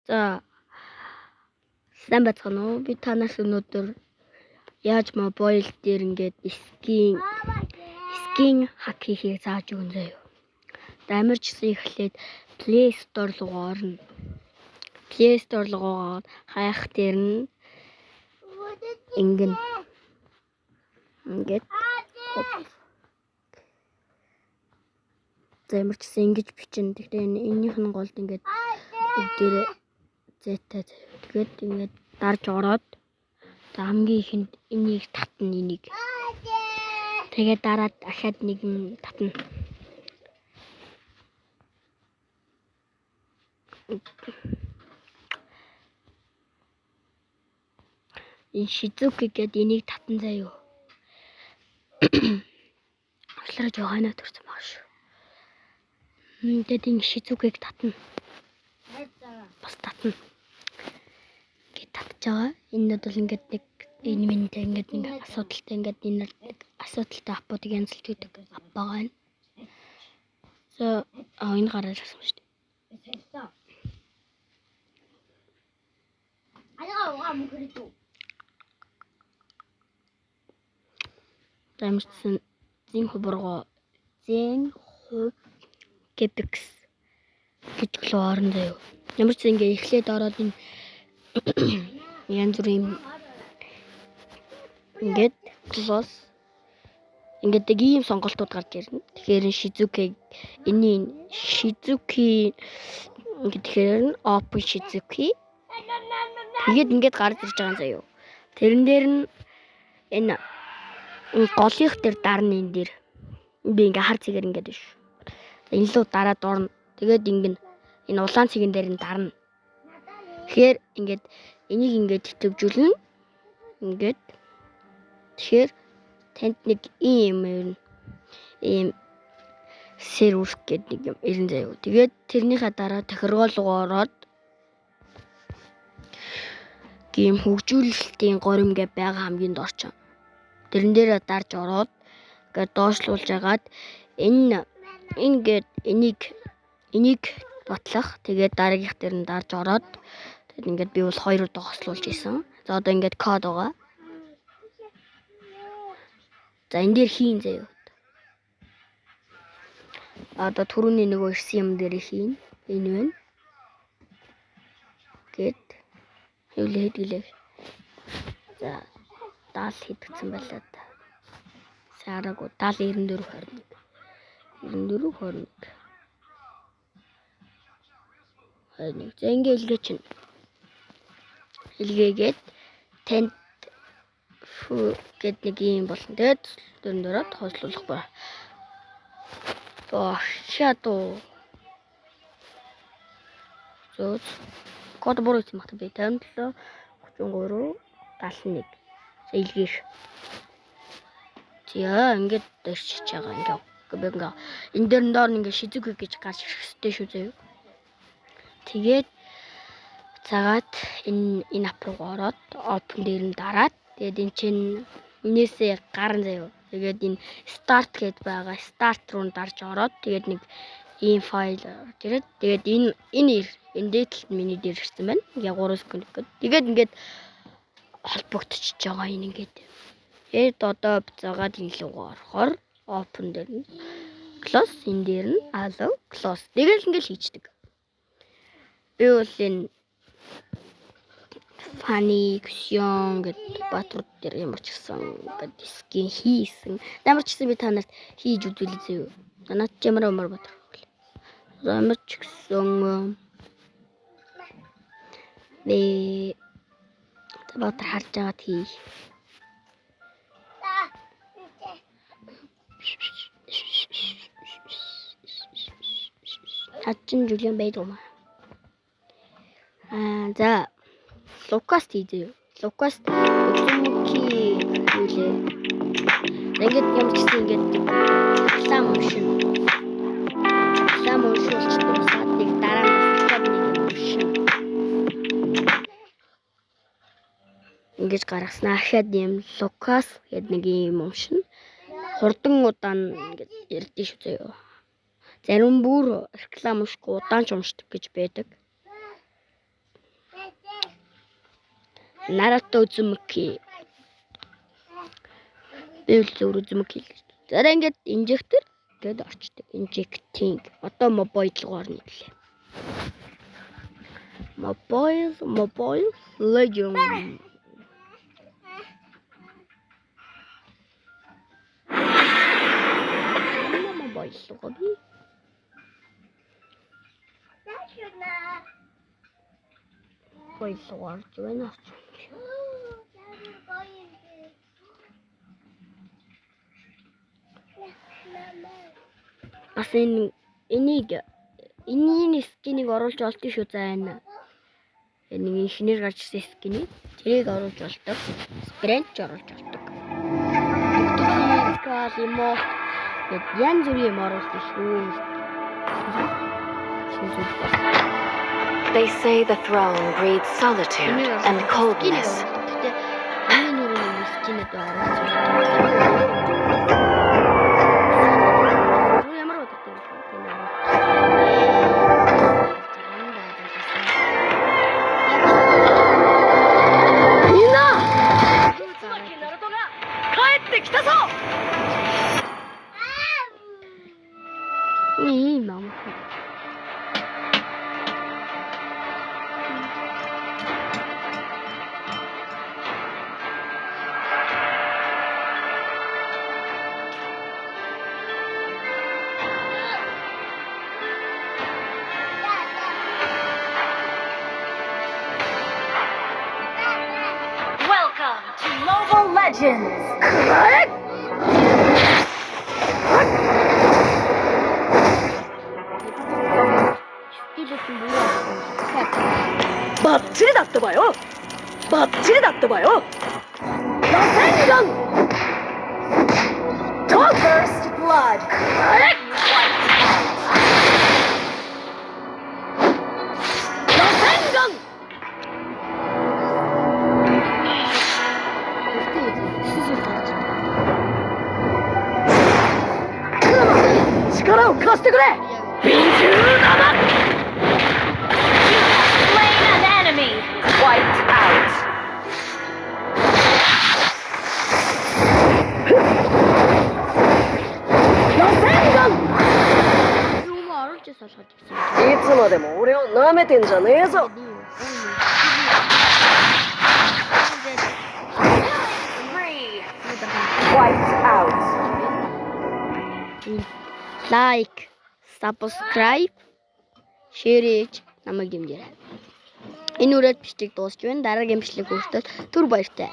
За сайн байцгаана уу? Би танаас өнөөдөр яаж мобайл дээр ингээд скин хак хийхийг зааж өгнө заяа. Дамир чсэн эхлээд Play Store руу орно. Play Store руу хайх дээр нь ингээд дамир чсэн ингэж бичнэ. Тэгэхээр энийх нь голд ингээд бүгдээрээ зэтэй. Тэгээд ингээд дарж ороод хамгийн ихэнд энийг татна энийг. Тэгээд дараад дахиад нэг нь татна. Энэ Shizuki гэдэг энийг татна заяа. Асларч яваана төрсөн баг шүү. Тэгээд энэ Shizuki-г татна. Бас татна. Ингээд татж байгаа. Энэ бол ингээд нэг энэ минь ингээд нэг асуудалтай ингээд энэ асуудалтай аппуудыг янзлж өгдөг ап байгаа юм. Энэ гараад ирсэн шүү дээ. Дамжсан Зенху Кепекс гэж орно заяа. Ямар ч ингэ эхлээд ороод энэ янз бүрийн ингээд клосс ингээд нэг ийм сонголтууд гарч ирнэ. Тэгэхээр Shizuki тэгэхээр нь Open Shizuki тэгээд гарч ирж байгаа юм заяа. Тэрэн дээр нь энэ голынх дээр дарна энэ дээр. Би ингээ хар цэгээр ингээд биш. Энэ лөө дараад орно. Тэгээд энэ улаан цэгэн дээр нь дарна. Тэгэхээр ингээд энийг ингээд тэтвжүүлнэ. Ингээд тэгэхээр танд нэг ийм сервер гэдэг нэг юм ирэн заяа. Тэгээд тэрнийхээ дараа тохиргол руу ороод гейм хөгжүүлэлтийн горим гэ байгаа хамгийн дооч. Тэрэн дээр дарж ороод ингээд доошлуулж агаад энийг батлах. Тэгээд дараагийнх дээр нь дарж ороод тэгээд ингээд би бол 2 удаа хослуулж исэн. За одоо ингээд код байгаа. За энэ дээр хийн заяа. Одоо түрүүний нөгөө ирсэн юм дээр хийн. Энэ байна. Гэт хэвлээ. За 70 хэдгцэн байлаа да. Сараагүй 70 94 21. За ингээ илгээ чинь. Илгээгээд танд гэд нэг юм болно. Тэгээд дөрөнд хослуулах ба. Шатуу. Зөө код буруу юм байна. Би 57 33 71. Илгээх. За ингээд дэрчиж байгаа ингээ. Энэ дээр доор ингээ Shizuki гэж гарч ирэх хэрэгтэй шүү заяа. Тэгээд цагаат энэ ап руу ороод open дээр нь дараад тэгээд энэ чинь энээсээ гарна заяа. Тэгээд энэ start гэдээ байгаа. Start руу дарж ороод тэгээд нэг ийм файл тэгээд энэ дээдлэлт миний дээр ирсэн байна. Ингээ 3 секунд гээд. Тэгээд ингээд холбогдчихж байгаа энэ ингээд. Тэгээд одоо заагаад энэ руу орохоор open дээр нь close энэ дээр нь allow close. Тэгээд ингээд хийчдэг. Би бол энэ funny action гэдэг батрууд дээр ямар ч гэсэн ингээд скин хийсэн. Ямар ч гэсэн би танарт хийж үзүүлээ зөө. Танаас ямар батар. Ямар ч гэсэн би батар харж агаад хий. Хачин Жулиан байдгоо. За Лукаст хийдээ. Лукаст Үзүмки үлээ. Ингээд ямар ч гэсэн ингээд сам ушин болчихсон сад нэг дараа нь ушин. Ингээд гаргаснаа хахад юм Лукас гэдэг нэг юм ушин. Хурдан удаан ингээд ярдээ шүү заяа. Зарим бүр реклам уншихгүй удаан ч уншдаг гэж байдаг. Naruto Uzumaki. Би л зөв Uzumaki л. За ингээд инжектор гээд орчдөг. Injecting. Одоо mobile руу орно гэлээ. Mobile Legend. Mobile руу би. Mobile руу орж байна. Бас энийг скинийг оруулж олдсон шүү заа. Нэг инженер гарч ирсэн скинийг тэрийг оруулж олдог. Спринт оруулж олдог. Скалимо гэд янз бүрийн юм оруулдаг шүү. They say the throne breeds solitude and coldness. Энэ нүрийн скинэд оруулж олдог. Welcome to Mobile Legends! 바치리だったわよバッチリだったわよ螺旋岩 First blood力を貸してくれビンジュー生 Slain an enemy! Wiped out!いつまでも俺を舐めてんじゃねえぞ Three! Wiped out! Like, subscribe, share хийж намайг дэмжээрэй. Энэ үрээд бичлэг дуусч байна. Дараагийн бичлэг хүртэл түр баяртай.